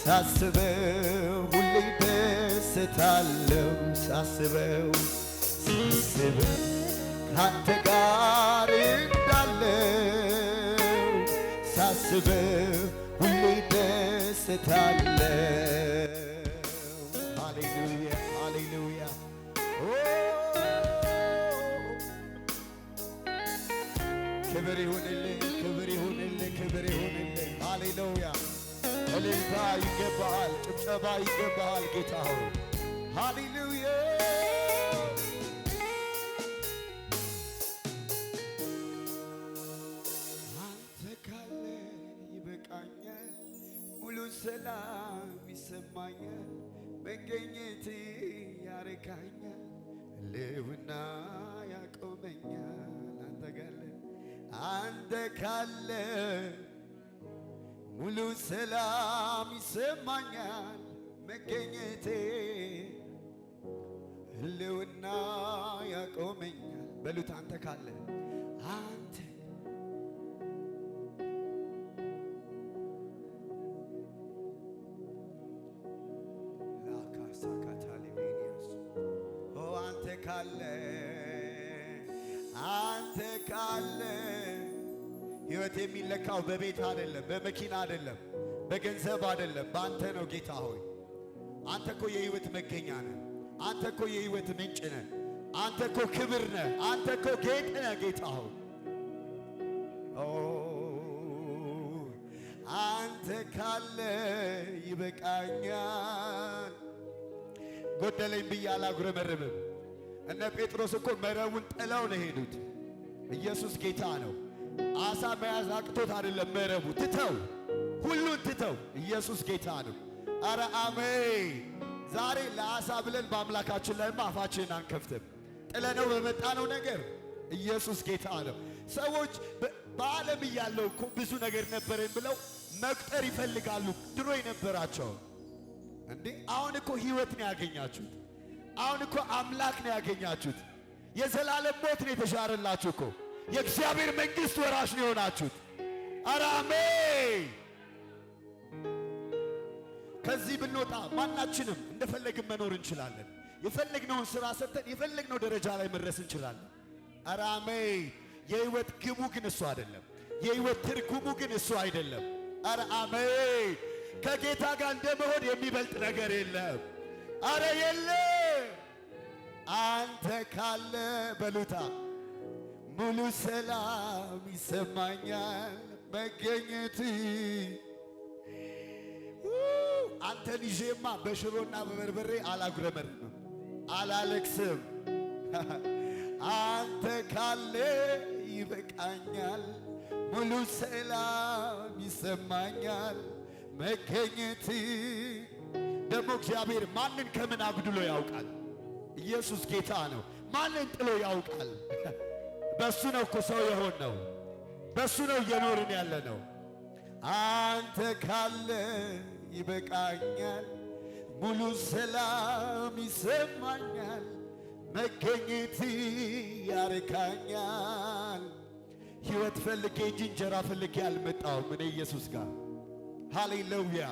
ሳስበው ሁሌ ደስታለው ሳስበው ካንተ ጋር እንዳለው ሳስበው ሁሌ ደስታለው። ሃሌሉያ ሃሌሉያ ክብር ይሁንልህ ክብር ይሁንልህ ክብር ይሁንልህ። ሃሌሉያ እልልታ ይገባሃል፣ ጭብጨባ ይገባሃል ጌታ ሆይ ሃሌሉያ። አንተ ካለ ይበቃኛል፣ ሙሉ ሰላም ይሰማኛል፣ መገኘት ያረካኛል፣ ልውና ያቆመኛል። አንተ ካለ ሙሉ ሰላም ይሰማኛል፣ መገኘቴ ህልውና ያቆመኛል። በሉት አንተ ካለ አንተ አንተ ካለ አንተ ካለ ሕይወት የሚለካው በቤት አይደለም፣ በመኪና አይደለም፣ በገንዘብ አይደለም፣ በአንተ ነው ጌታ ሆይ። አንተ እኮ የሕይወት መገኛ ነህ። አንተ እኮ የሕይወት ምንጭ ነህ። አንተ እኮ ክብር ነህ። አንተ እኮ ጌጥ ነህ ጌታ ሆይ። አንተ ካለ ይበቃኛል። ጎደለኝ ብዬ አላጉረመርምም። እነ ጴጥሮስ እኮ መረቡን ጥለው ነው ሄዱት። ኢየሱስ ጌታ ነው። አሳ መያዝ አቅቶት አይደለም፣ መረቡ ትተው ሁሉን ትተው ኢየሱስ ጌታ ነው። አረ አሜን። ዛሬ ለአሳ ብለን በአምላካችን ላይማ አፋችንን አንከፍትም። ጥለነው በመጣነው ነገር ኢየሱስ ጌታ ነው። ሰዎች በዓለም እያለው እኮ ብዙ ነገር ነበረን ብለው መቁጠር ይፈልጋሉ፣ ድሮ የነበራቸው እንዴ። አሁን እኮ ሕይወት ነው ያገኛችሁት። አሁን እኮ አምላክ ነው ያገኛችሁት። የዘላለም ሞት ነው የተሻረላችሁ እኮ። የእግዚአብሔር መንግሥት ወራሽ ነው የሆናችሁት። አረ አሜን። ከዚህ ብንወጣ ማናችንም እንደፈለግን መኖር እንችላለን። የፈለግነውን ሥራ ሰርተን የፈለግነው ደረጃ ላይ መድረስ እንችላለን። አረ አሜን። የሕይወት ግቡ ግን እሱ አይደለም። የሕይወት ትርጉሙ ግን እሱ አይደለም። አረ አሜን። ከጌታ ጋር እንደመሆን የሚበልጥ ነገር የለም። አረ የለም። አንተ ካለ በሉታ ሙሉ ሰላም ይሰማኛል፣ መገኘት አንተን ይዤማ በሽሮና በበርበሬ አላጉረመርምም፣ አላለቅስም። አንተ ካለ ይበቃኛል፣ ሙሉ ሰላም ይሰማኛል፣ መገኘት። ደግሞ እግዚአብሔር ማንን ከምን አጉድሎ ያውቃል? ኢየሱስ ጌታ ነው። ማንን ጥሎ ያውቃል? በሱ ነው እኮ ሰው የሆን ነው። በሱ ነው እየኖርን ያለ ነው። አንተ ካለ ይበቃኛል፣ ሙሉ ሰላም ይሰማኛል፣ መገኘት ያረካኛል። ሕይወት ፈልጌ እንጂ እንጀራ ፈልጌ አልመጣሁም እኔ ኢየሱስ ጋር። ሃሌሉያ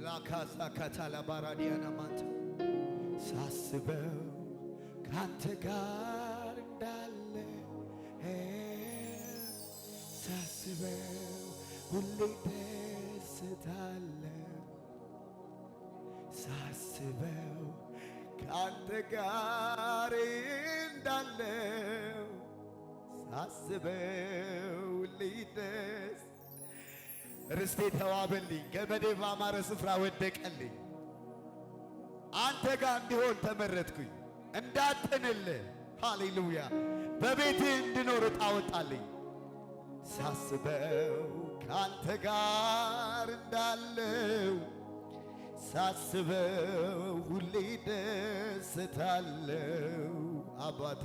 ላካሳ ካታላ ባራዲያና ማንተ ሳስበው ካንተ ጋር እንዳለ ሳስበው ሁሌ ደስታለው ሳስበው ካንተ ጋር እንዳለው ሳስበው ሁሌ ደስ ርስቴ ተዋበልኝ፣ ገመዴ ባማረ ስፍራ ወደቀልኝ። አንተ ጋር እንዲሆን ተመረጥኩኝ፣ እንዳጥንልህ ሃሌሉያ በቤትህ እንድኖር ዕጣ ወጣልኝ። ሳስበው ካንተ ጋር እንዳለው ሳስበው ሁሌ ደስታለው። አባቴ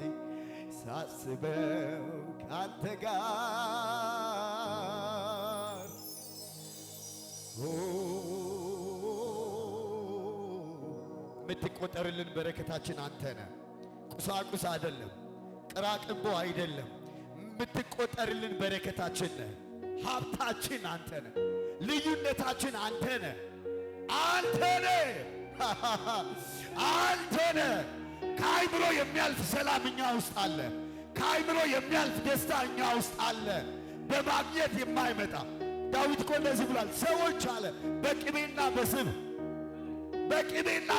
ሳስበው ካንተ ጋር የምትቆጠርልን በረከታችን አንተ ነህ። ቁሳቁስ አይደለም፣ ቅራቅንቦ አይደለም። የምትቆጠርልን በረከታችን ነህ። ሀብታችን አንተ ነህ። ልዩነታችን አንተ ነህ፣ አንተ ነህ፣ አንተ ነህ። ከአይምሮ የሚያልፍ ሰላም እኛ ውስጥ አለ። ከአይምሮ የሚያልፍ ደስታ እኛ ውስጥ አለ። በማግኘት የማይመጣ ዳዊት እኮ እንደዚህ ብሏል። ሰዎች አለ በቅቤና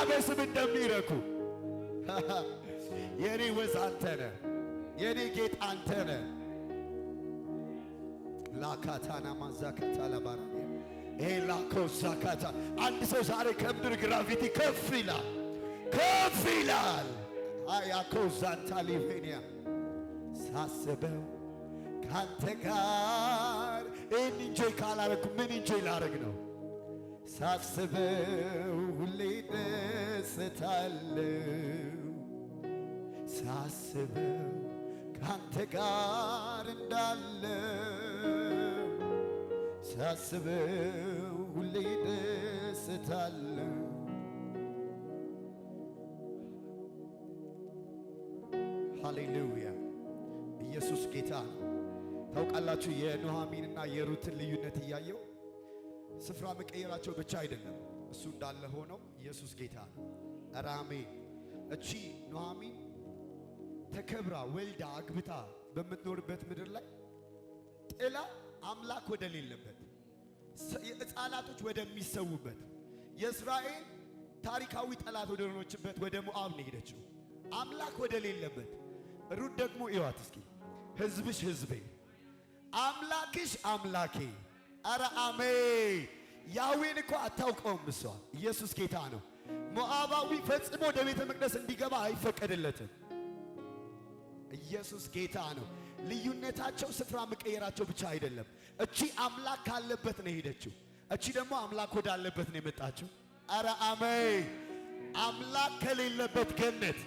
በስብ እንደሚረኩ የኔ ወዝ አንተ ነህ፣ የኔ ጌጥ አንተ ነህ። ላካታና ማዛካታ ለባራ ይሄ ላኮዛካታ አንድ ሰው ዛሬ ከምድር ግራቪቲ ከፍ ይላል፣ ከፍ ይላል። አያኮዛንታ ሊቬኒያ ሳስበው ካንተ ጋር እንጆይ ካላረኩ ምን እንጆይ ላረግ ነው? ሳስበው ሁሌ ደስታለሁ፣ ሳስበው ካንተ ጋር እንዳለው፣ ሳስበው ሁሌ ደስታለሁ። ሃሌሉያ! ኢየሱስ ጌታ ነው። ታውቃላችሁ የኑኃሚንና የሩትን ልዩነት እያየው ስፍራ መቀየራቸው ብቻ አይደለም፣ እሱ እንዳለ ሆነው ኢየሱስ ጌታ ነው። ኧረ አሜን። እቺ ኑኃሚን ተከብራ ወልዳ አግብታ በምትኖርበት ምድር ላይ ጥላ አምላክ ወደሌለበት ሕፃናቶች ወደሚሰዉበት የእስራኤል ታሪካዊ ጠላት ወደ ሆነችበት ወደ ሞዓብ ነው ሄደችው፣ አምላክ ወደሌለበት። ሩት ደግሞ ይዋት እስኪ ሕዝብሽ ሕዝቤ አምላክሽ አምላኬ። ኧረ አሜን። ያዌን እኮ አታውቀውም እሷ። ኢየሱስ ጌታ ነው። ሞዓባዊ ፈጽሞ ወደ ቤተ መቅደስ እንዲገባ አይፈቀድለትም። ኢየሱስ ጌታ ነው። ልዩነታቸው ስፍራ መቀየራቸው ብቻ አይደለም። እቺ አምላክ ካለበት ነው ሄደችው፣ እቺ ደግሞ አምላክ ወዳለበት ነው የመጣችው። ኧረ አሜን። አምላክ ከሌለበት ገነት፣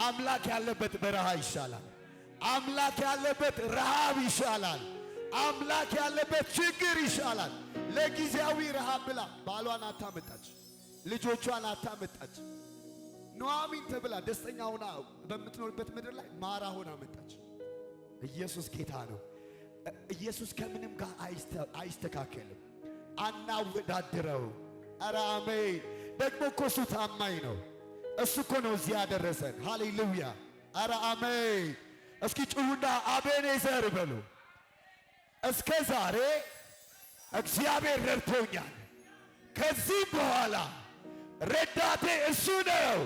አምላክ ያለበት በረሃ ይሻላል። አምላክ ያለበት ረሃብ ይሻላል። አምላክ ያለበት ችግር ይሻላል። ለጊዜያዊ ረሃብ ብላ ባሏን አታመጣች፣ ልጆቿን አታመጣች። ኑኃሚን ተብላ ደስተኛ ሆና በምትኖርበት ምድር ላይ ማራ ሆና መጣች። ኢየሱስ ጌታ ነው። ኢየሱስ ከምንም ጋር አይስተካከልም፣ አናወዳድረው። ኧረ አሜን። ደግሞ እኮ እሱ ታማኝ ነው። እሱ እኮ ነው እዚህ ያደረሰን። ሃሌሉያ! ኧረ አሜን። እስኪ ጩሁና አቤኔዘር በሉ። እስከ ዛሬ እግዚአብሔር ረድቶኛል፣ ከዚህ በኋላ ረዳቴ እሱ ነው።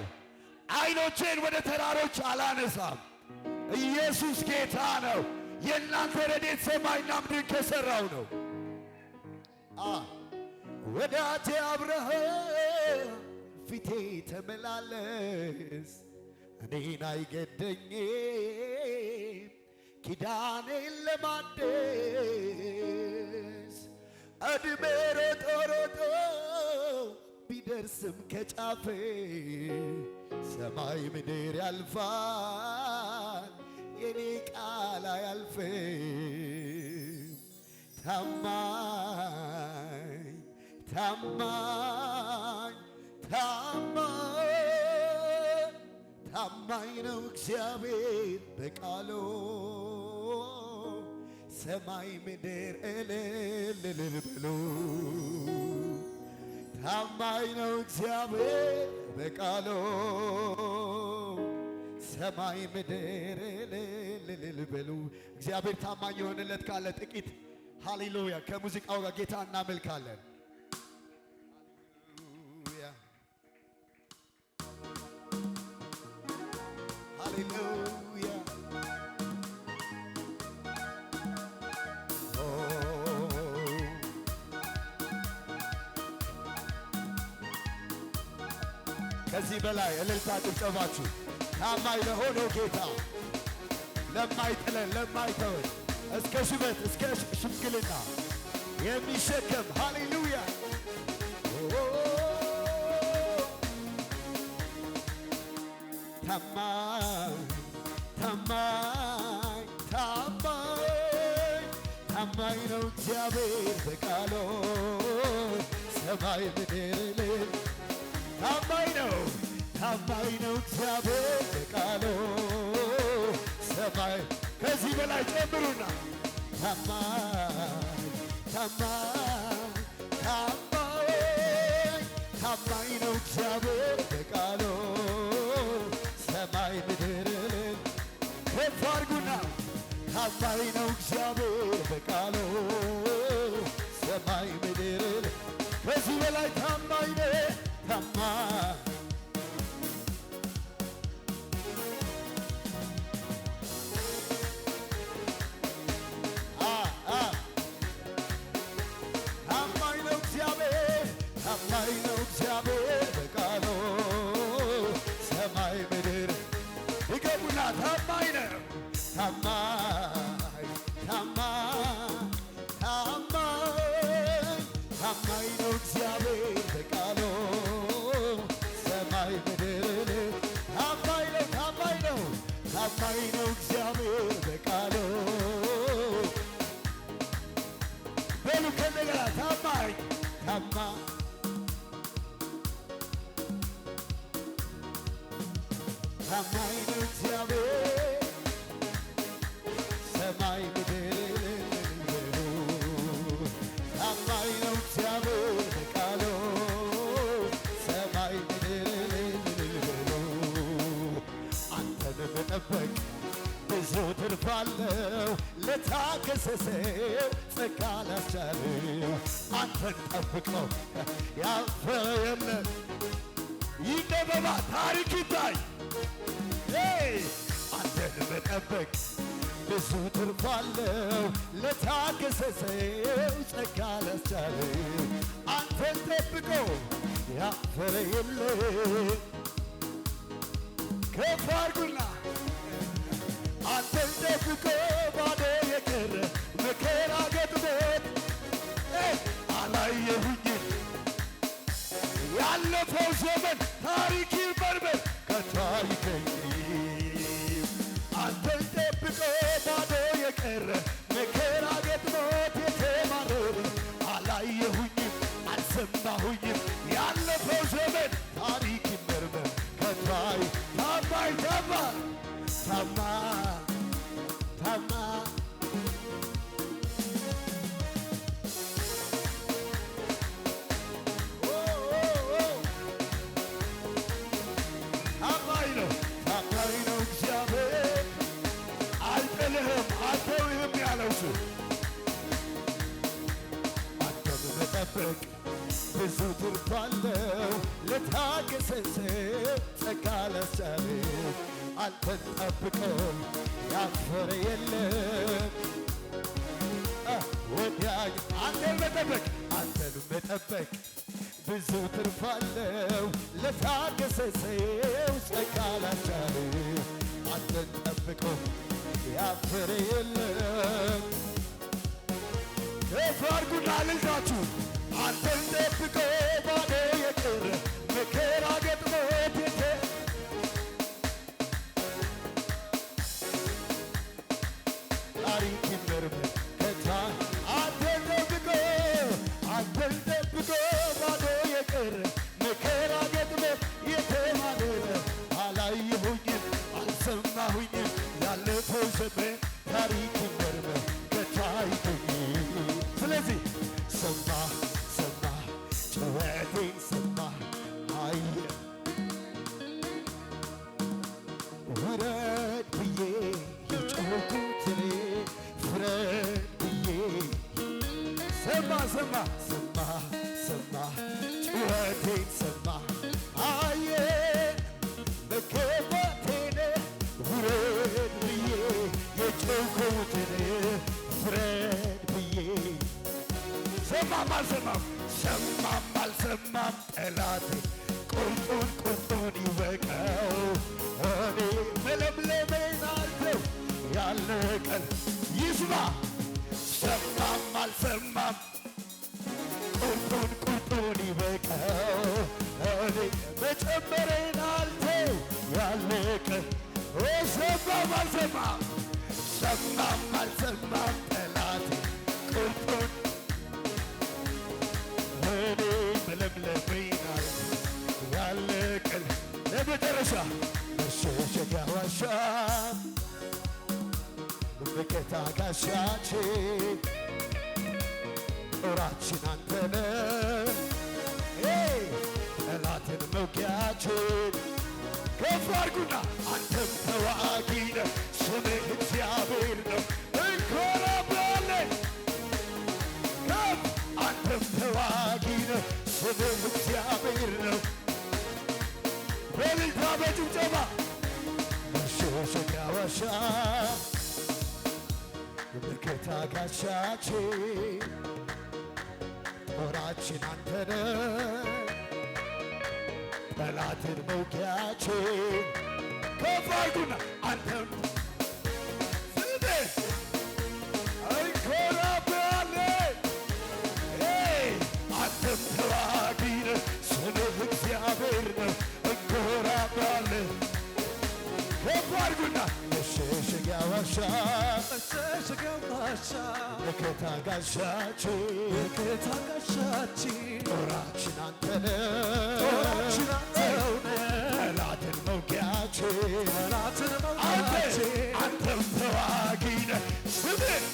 አይኖቼን ወደ ተራሮች አላነሳም። ኢየሱስ ጌታ ነው። የእናንተ ረድኤት ሰማይና ምድር ከሠራው ነው። ወዳጄ አብርሃም ፊቴ ተመላለስ፣ እኔን አይገደኝም ኪዳኔን ለማደስ። እድሜ ሮጦ ሮጦ ቢደርስም ከጫፌ ሰማይ ምድር ያልፋል፣ የኔ ቃል አያልፍም። ታማኝ ታማኝ ታማኝ ታማኝ ነው እግዚአብሔር በቃሉ፣ ሰማይ ምድር እልል እልል በሉ። ታማኝ ነው እግዚአብሔር በቃሉ፣ ሰማይ ምድር እልል እልል በሉ። እግዚአብሔር ታማኝ የሆነለት ካለ ጥቂት ሃሌሉያ ከሙዚቃው ጋር ጌታ እናመልካለን። ሃሌሉያ ከዚህ በላይ እልልታ ጭብጨባችሁ ታማኝ ለሆነው ጌታ፣ ለማይጥለን ለማይተወን እስከ ሽበት እስከ ሽምግልና የሚሸከም ሃሌሉያ ታማኝ ታማኝ ታማኝ ታማኝ ነው እግዚአብሔር በቃሉ፣ ሰማይ ምድር ታማኝ ነው ታማኝ ነው እግዚአብሔር በቃሉ፣ ሰማይ ከዚህ በላይ ጨምሩና ታማኝ ታማኝ ታማኝ ነው እግዚአብሔር በቃሉ ሰማይ ምድርን ከፍ አድርጉና ታማኝ ነው እግዚአብሔር በቃሉ ሰማይ ምድርን ከዚህ በላይ ታማኝ ነው ታማኝ ታማኝ ነው እግዚአብሔር በቃሉ ሰማይ ምድር ይገቡና ታማኝ ነው ታማኝ ነው እግዚአብሔር በቃሉ ሰማይ ምድር ታማኝ ነው እግዚአብሔር በቃሉ በሉ ከነገራ ታማኝ ታማኝ ነው እግዚአብሔር ሰማይ ምድር ታማኝ ነው እግዚአብሔር በቃሉ ሰማይ ምድር አንተን መጠበቅ ብዙ ትርፍ አለው ለታገሰ ሰው ጸጋ ላስቻለው አንተን ጠብቀው ያፈረ የለም ይነበባ ታሪክ ይታይ አንተን መጠበቅ ብዙ ትርፍ አለው ለታገሰ ሰው ጸጋ ላስቻለው አንተን ጠብቆ ያፈረ የለም ከፍ አድርጉና አንተን ጠብቆ ባዶ የቀረ መከራ ገጥሞት አላየሁኝም ያለፈው ዘመን ታሪክ ይመርመር ከቶ አይገኝም አንተን ጠብቆ ባዶ የቀረ መከራ ገጥሞት የተማረረ አላየሁኝም አልሰማሁኝም ያለፈው ዘመን ታሪክ ይመርመር ከቶ ታማኝ ነው እግዚአብሔር አይጥልህም አትተውህም ያለው እሱ አንተን መጠበቅ ብዙ ትርፍ አለው ለታገሰ ሰው ጸጋ ላስቻለው አንተን ጠብቆ ያፈረ የለም ወዲያኝ አንተን መጠበቅ ብዙ ትርፍ አለው ለታገሰ ሰው ጸጋ ላስቻለው አንተን ጠብቆ ያፈረ የለም ከፍ አድርጉና ልልታችሁ አንተን ጠብቆ ባዶ የቀረ መከራ ገጥሞት ታሪክ ይመርመር ከታ አንተን ጠብቆ ባዶ የቀረ መከራ ገጥሞት የተማረረ አላየሁኝም አልሰማሁኝም ያለፈው ዘመን ታሪክ ይመርመር ከታ አይገኝም ስለዚህ ሰማ ጩኸቴን ሰማ አየ ውረድ ብዬ የጮኽኩት እኔ ፍረድ ብዬ ሰማ ጩኸቴን ሰማ አየ መከፋቴን ውረድ ብዬ የጮኽኩት እኔ ፍረድ ብዬ ሰማም አልሰማም ጠላቴ ቁርጡን ይወቀው እኔ መለምለሜን አልተው ያለቀን ይስማ ሰማም አልሰማም ቁርጡን ይወቀው እኔ መጨመሬን አልተው ያለቀን ሰማም አልሰማም ጠላቴ ቁርጡን እኔ መለምለሜን ያለቀን ለመጨረሻ መሸሸጊያ ዋሻ መከታ ጋሻችን ጦራችን አንተነህ አድርጉና አንተም ተዋጊ ነህ ስምህ እግዚአብሔር ነው እንኮራብሃለን ከፍ አንተም ተዋጊ ነህ ስምህ እግዚአብሔር ነው በእልልታ በጭብጨባ መሸሸጊያ ዋሻ መከታ ጋሻችን ጦራችን አንተ ነህ ጠላትን መውጊያችን ከፍ አድርጉና አንተም ስምህ እንኮራብሃለን አንተም ተዋጊ ነህ ስምህ እግዚአብሔር ነው እንኮራብሃለን ከፍ አድርጉና መሸሸጊያ ዋሻ መከታ ጋሻችን ጦራችን አንተ ነህ ጠላትን መውጊያችን አንተም ተዋጊ ነህ ስምህ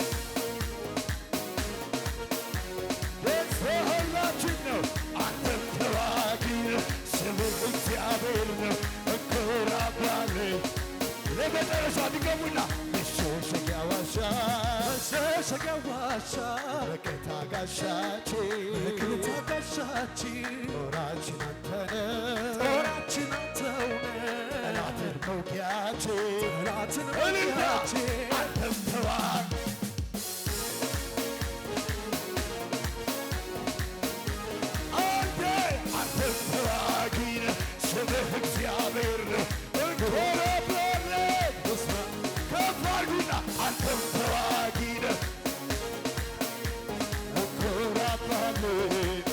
ሁላችን ነው አንተም ተዋጊ ነህ ስምህ እግዚአብሔር ነው እንኮራብሃለን ለመጨረሻ ድገሙና መሸሸጊያ ዋሻ መከታ ጋሻችን ጦራችን አንተ ነህ ጠላትን መውጊያችን አንተም ተዋጊ አንተም ተዋጊ ነህ ስምህ እግዚአብሔር ነው እንኮራብሃለን ከፍ አድርጉና አንተም ተዋጊ ነህ እንኮራብሃለን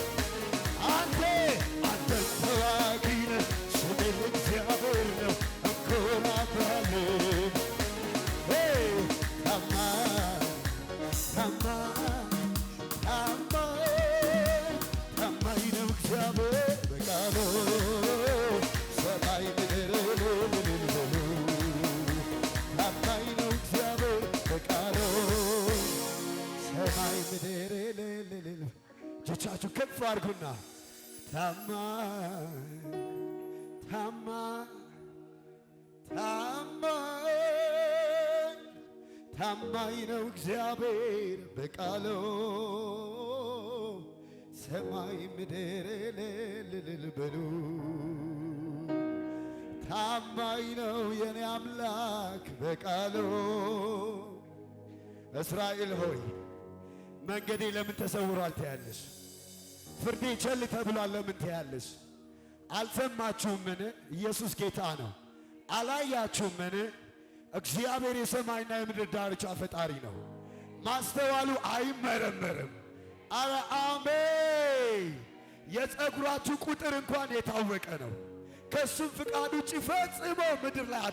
አንተም ተዋጊ ነህ ስምህ እግዚአብሔር ነው እንኮራብሃለን ታማኝ ነው እግዚአብሔር በቃሉ ሰማይ ምድር ታማኝ ነው እግዚአብሔር በቃሉ ሰማይ ምድር እጆቻችሁ ከፍ አድርጉና ታማኝ ነው እግዚአብሔር በቃሉ ሰማይ ምድር እልል በሉ ታማኝ ነው የኔ አምላክ በቃሉ እስራኤል ሆይ መንገዴ ለምን ተሰውሯል ትያለሽ ፍርዴ ቸል ተብሏል ለምን ትያለሽ አልሰማችሁምን ኢየሱስ ጌታ ነው አላያችሁምን እግዚአብሔር የሰማይና የምድር ዳርቻ ፈጣሪ ነው ማስተዋሉ አይመረመርም አረ አሜን የፀጉራችሁ ቁጥር እንኳን የታወቀ ነው ከሱም ፍቃድ ውጭ ፈጽሞ ምድር ላይ